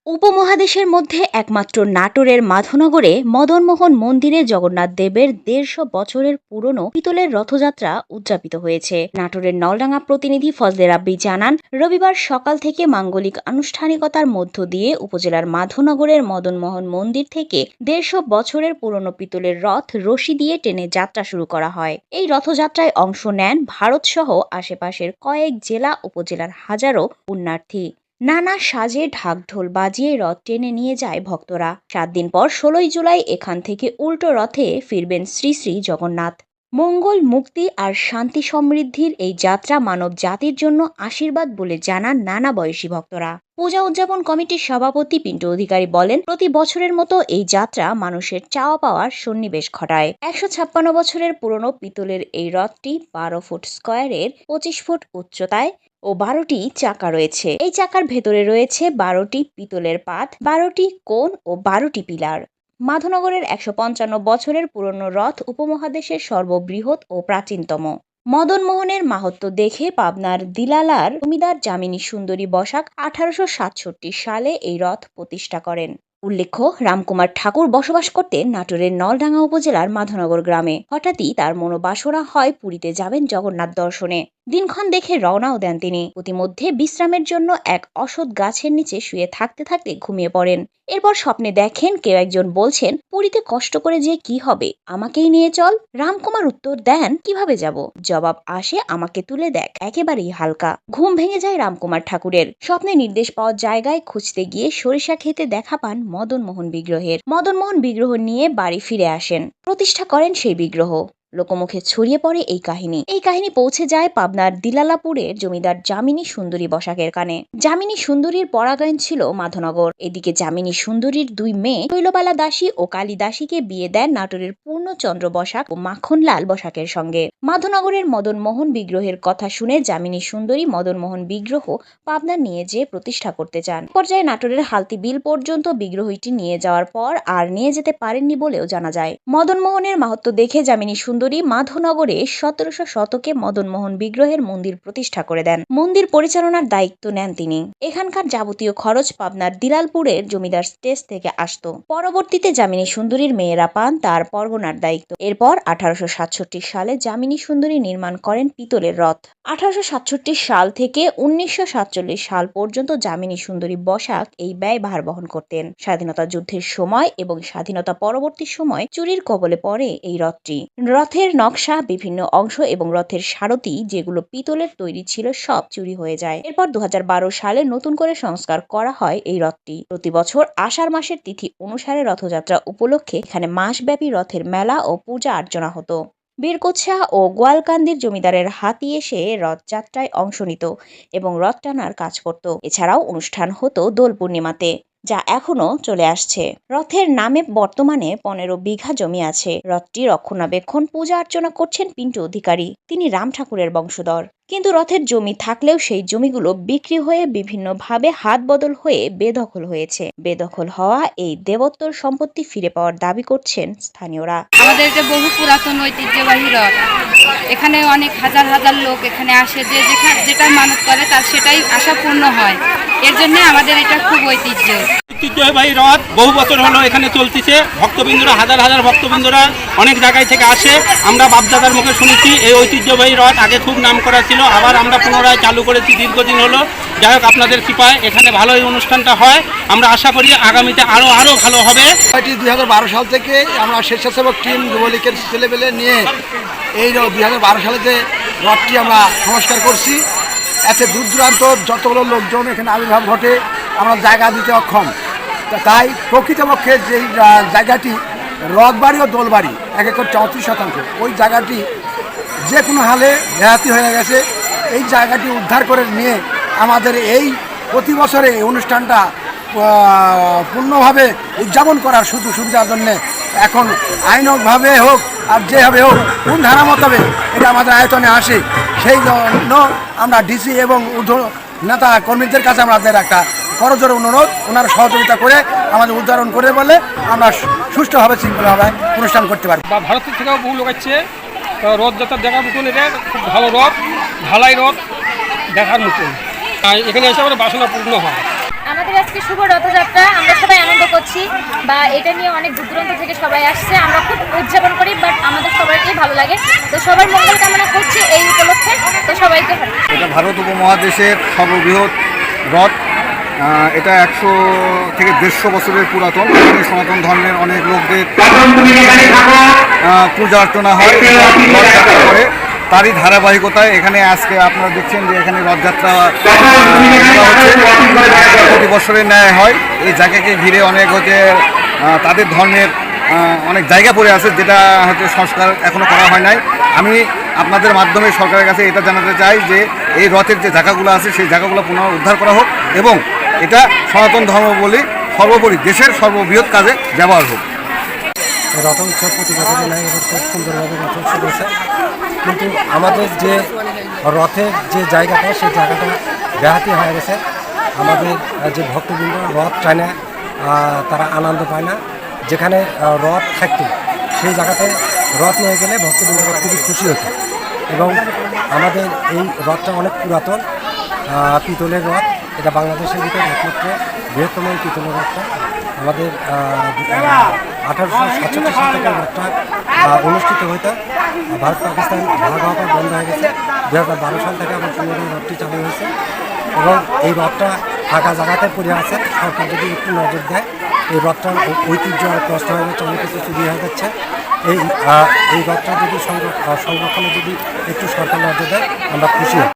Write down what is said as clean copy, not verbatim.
উপমহাদেশের মধ্যে একমাত্র নাটোরের মাধবনগরে মদনমোহন মন্দিরে জগন্নাথ দেবের ১৫০ বছরের পুরনো পিতলের রথযাত্রা উদযাপিত হয়েছে। নাটোরের নলডাঙ্গা প্রতিনিধি ফজলে রাব্বি জানান, রবিবার সকাল থেকে মাঙ্গলিক আনুষ্ঠানিকতার মধ্য দিয়ে উপজেলার মাধবনগরের মদনমোহন মন্দির থেকে ১৫০ বছরের পুরনো পিতলের রথ রশি দিয়ে টেনে যাত্রা শুরু করা হয়। এই রথযাত্রায় অংশ নেন ভারতসহ আশেপাশের কয়েক জেলা উপজেলার হাজারো পুণ্যার্থী। নানা সাজে ঢাকঢোল বাজিয়ে রথ টেনে নিয়ে যায় ভক্তরা। ৭ দিন পর ১৬ই জুলাই এখান থেকে উল্টো রথে ফিরবেন শ্রী শ্রী জগন্নাথ। মঙ্গল, মুক্তি আর শান্তি সমৃদ্ধির এই যাত্রা মানব জাতির জন্য আশীর্বাদ বলে জানান নানা বয়সী ভক্তরা। পূজা উদযাপন কমিটির সভাপতি পিন্টু অধিকারী বলেন, প্রতি বছরের মতো এই যাত্রা মানুষের চাওয়া পাওয়ার সন্নিবেশ ঘটায়। ১৫৬ বছরের পুরনো পিতলের এই রথটি ১২ ফুট স্কয়ারের, ২৫ ফুট উচ্চতায় ও ১২টি চাকা রয়েছে। এই চাকার ভেতরে রয়েছে ১২টি পিতলের পাত, ১২টি কোণ ও ১২টি পিলার। মাধবনগরের ১৫৫ বছরের পুরনো রথ উপমহাদেশের সর্ববৃহৎ ও প্রাচীনতম। মদনমোহনের মাহাত্ম্য দেখে পাবনার দিলালার জমিদার যামিনী সুন্দরী বসাক ১৮৬৭ সালে এই রথ প্রতিষ্ঠা করেন। উল্লেখ্য, রামকুমার ঠাকুর বসবাস করতেন নাটোরের নলডাঙ্গা উপজেলার মাধবনগর গ্রামে। হঠাৎই তার মনোবাসনা হয় পুরীতে যাবেন জগন্নাথ দর্শনে। দিনক্ষণ দেখে রওনাও দেন তিনি। প্রতিমধ্যে বিশ্রামের জন্য এক অশ্বত্থ গাছের নিচে শুয়ে থাকতে থাকতে ঘুমিয়ে পড়েন। এরপর স্বপ্নে দেখেন কেউ একজন বলছেন, পুরীতে কষ্ট করে যে কি হবে, আমাকেই নিয়ে চল। রামকুমার উত্তর দেন, কিভাবে যাব? জবাব আসে, আমাকে তুলে দেখ, একেবারেই হালকা। ঘুম ভেঙে যায় রামকুমার ঠাকুরের। স্বপ্নে নির্দেশ পাওয়া জায়গায় খুঁজতে গিয়ে সরিষা খেতে দেখা পান মদনমোহন বিগ্রহের। মদনমোহন বিগ্রহ নিয়ে বাড়ি ফিরে আসেন, প্রতিষ্ঠা করেন সেই বিগ্রহ। লোকমুখে ছড়িয়ে পড়ে এই কাহিনী পৌঁছে যায় পাবনার দিলালাপুরের জমিদার যামিনী সুন্দরী বসাকের কানে। যামিনী সুন্দরীর পরাগায়ন ছিল মাধবনগর। এদিকে যামিনী সুন্দরীর ২ মেয়ে শৈলবালা দাসী ও কালী দাসীকে বিয়ে দেন নাটোরের পূর্ণচন্দ্র বসাক ও মাখনলাল বসাকের সঙ্গে। মাধবনগরের মদনমোহন বিগ্রহের কথা শুনে যামিনী সুন্দরী মদনমোহন বিগ্রহ পাবনা নিয়ে যেয়ে প্রতিষ্ঠা করতে চান। পর্যায়ে নাটোরের হালতি বিল পর্যন্ত বিগ্রহটি নিয়ে যাওয়ার পর আর নিয়ে যেতে পারেননি বলেও জানা যায়। মদনমোহনের মাহাত্ম্য দেখে যামিনী সুন্দরী মাধবনগরে ১৭০০ শতকে মদনমোহন বিগ্রহের মন্দির প্রতিষ্ঠা করে দেন। মন্দির পরিচালনার দায়িত্ব নেন তিনি। এখানকার যাবতীয় খরচ পাবনার দিলালপুরের জমিদার স্টেজ থেকে আসত। পরবর্তীতে যামিনী সুন্দরীর মেয়েরা পান তার পরগনার দায়িত্ব। এরপর ১৮৬৭ সালে যামিনী সুন্দরী নির্মাণ করেন পিতলের রথ। ১৮৬৭ সাল থেকে ১৯৪৭ সাল পর্যন্ত যামিনী সুন্দরী বসাক এই ব্যয়ভার বহন করতেন। স্বাধীনতা যুদ্ধের সময় এবং স্বাধীনতা পরবর্তী সময় চুরির কবলে পড়ে এই রথটি। রথের নকশা, বিভিন্ন অংশ এবং রথের সারথি যেগুলো পিতলের তৈরি ছিল সব চুরি হয়ে যায়। এরপর ২০১২ সালে নতুন করে সংস্কার করা হয় এই রথটি। প্রতি বছর আষাঢ় মাসের তিথি অনুসারে রথযাত্রা উপলক্ষে এখানে মাসব্যাপী রথের মেলা ও পূজা অর্চনা হতো। বীরকোচ্ছা ও গোয়ালকান্দির জমিদারের হাতি এসে রথযাত্রায় অংশ নিত এবং রথ টানার কাজ করত। এছাড়াও অনুষ্ঠান হতো দোল পূর্ণিমাতে, যা এখনো চলে আসছে। রথের নামে বর্তমানে ১৫ বিঘা জমি আছে। রথটি রক্ষণাবেক্ষণ, পূজা অর্চনা করছেন পিন্টু অধিকারী। তিনি রাম ঠাকুরের বংশধর। কিন্তু রথের জমি থাকলেও সেই জমিগুলো বিক্রি হয়ে বিভিন্নভাবে হাত বদল হয়ে বেদখল হয়েছে। বেদখল হওয়া এই দেবোত্তর সম্পত্তি ফিরে পাওয়ার দাবি করছেন স্থানীয়রা। আমাদের যে বহু পুরাতন ঐতিহ্যবাহী রথ, এখানে অনেক হাজার হাজার লোক এখানে আসে, যে যেটা মানত করে তার সেটাই আশা পূর্ণ হয়। এর জন্য আমাদের এটা খুব ঐতিহ্যবাহী রথ বহু বছর হলো এখানে চলতেছে। ভক্তবৃন্দরা, হাজার হাজার ভক্তবৃন্দরা অনেক জায়গায় থেকে আসে। আমরা বাপদাদার মুখে শুনেছি এই ঐতিহ্যবাহী রথ আগে খুব নাম করা ছিল, আবার আমরা পুনরায় চালু করেছি দীর্ঘদিন হলো। যাই হোক, আপনাদের কৃপায় এখানে ভালো এই অনুষ্ঠানটা হয়। আমরা আশা করি আগামীতে আরও ভালো হবে। ২০১২ সাল থেকে আমরা স্বেচ্ছাসেবক টিম যুবলীগের ছেলেপেলে নিয়ে এই ২০১২ সালে যে রথটি আমরা সংস্কার করছি, এতে দূর দূরান্ত যতগুলো লোকজন এখানে আবির্ভাব ঘটে, আমরা জায়গা দিতে অক্ষম। তাই প্রকৃতপক্ষে যেই জায়গাটি রথবাড়ি ও দোলবাড়ি ১ একর ৩৪ শতাংশ, ওই জায়গাটি যে কোনো হালে রেহাতি হয়ে গেছে। এই জায়গাটি উদ্ধার করে নিয়ে আমাদের এই প্রতি বছরে এই অনুষ্ঠানটা পূর্ণভাবে উদযাপন করার সুবিধার জন্যে এখন আইনভাবে হোক আর যেভাবে হোক, কোন ধারা মোতাবেক এটা আমাদের আয়তনে আসে, সেই জন্য আমরা ডিসি এবং নেতা কর্মীদের কাছে আমাদের একটা করজোড়ে অনুরোধ, ওনারা সহযোগিতা করে আমাদের উদ্ধারণ করে বলে আমরা সুষ্ঠুভাবে শৃঙ্খলাভাবে অনুষ্ঠান করতে পারি। ভারতের থেকেও বহু লোক আসছে রথযাত্রা দেখার মতন। এটা খুব ভালো রথ, ঢালাই রথ দেখার মতন। এখানে এসে আমাদের বাসনা পূর্ণ হয়। আমাদের আজকে শুভ রথযাত্রা বা এটা নিয়ে অনেক দূর দূরান্ত থেকে সবাই আসছে। আমরা খুব উদযাপন করি, বাট আমাদের সবাইকেই ভালো লাগে। তো সবার মঙ্গল কামনা করছি এই উপলক্ষে। তো সবাইকে এটা ভারত উপমহাদেশের সর্ববৃহৎ রথ। এটা 100 থেকে 150 বছরের পুরাতন। এখানে সনাতন ধর্মের অনেক লোকদের পূজা অর্চনা হয় রথযাত্রা করে। তারই ধারাবাহিকতায় এখানে আজকে আপনারা দেখছেন যে এখানে রথযাত্রা প্রতি বছরের ন্যায় হয়। এই জায়গাকে ঘিরে অনেক হচ্ছে তাদের ধর্মের অনেক জায়গা পড়ে আছে, যেটা হচ্ছে সংস্কার এখনও করা হয় নাই। আমি আপনাদের মাধ্যমে সরকারের কাছে এটা জানাতে চাই যে এই রথের যে জায়গাগুলো আছে সেই জায়গাগুলো পুনরুদ্ধার করা হোক এবং এটা সনাতন ধর্মাবলী সর্বোপরি দেশের সর্ববৃহৎ কাজে ব্যবহার হোক। রথ উৎসব প্রতি বছরের নাই, এবার খুব সুন্দরভাবে রথ উৎসব হয়েছে। কিন্তু আমাদের যে রথের যে জায়গাটা সেই জায়গাটা ব্যাহতি হয়ে গেছে। আমাদের যে ভক্তবৃন্দ রথ টানে তারা আনন্দ পায় না। যেখানে রথ থাকতো সেই জায়গাতে রথ নিয়ে গেলে ভক্তবৃন্দরা খুবই খুশি হতো। এবং আমাদের এই রথটা অনেক পুরাতন পিতলের রথ। এটা বাংলাদেশের ভিতরে একমাত্র বৃহত্তম এই পিতলের রথটা। আমাদের 1867 সাল থেকে রথটা অনুষ্ঠিত হইতো। ভারত পাকিস্তান ভাগ হওয়ার পর বন্ধ হয়ে গেছে। 2012 সাল থেকে আবার পুনরায় রথটি চালু হয়েছে এবং এই রথটা ফাঁকা জায়গাতে পড়ে আছে। সরকার যদি একটু নজর দেয় এই রথটার ঐতিহ্য আর কষ্ট হয়ে যাচ্ছে, অনেক কিছু চুরি হয়ে যাচ্ছে। এই রথটা যদি সংরক্ষণে যদি একটু সরকার নজর দেয় আমরা খুশি হই।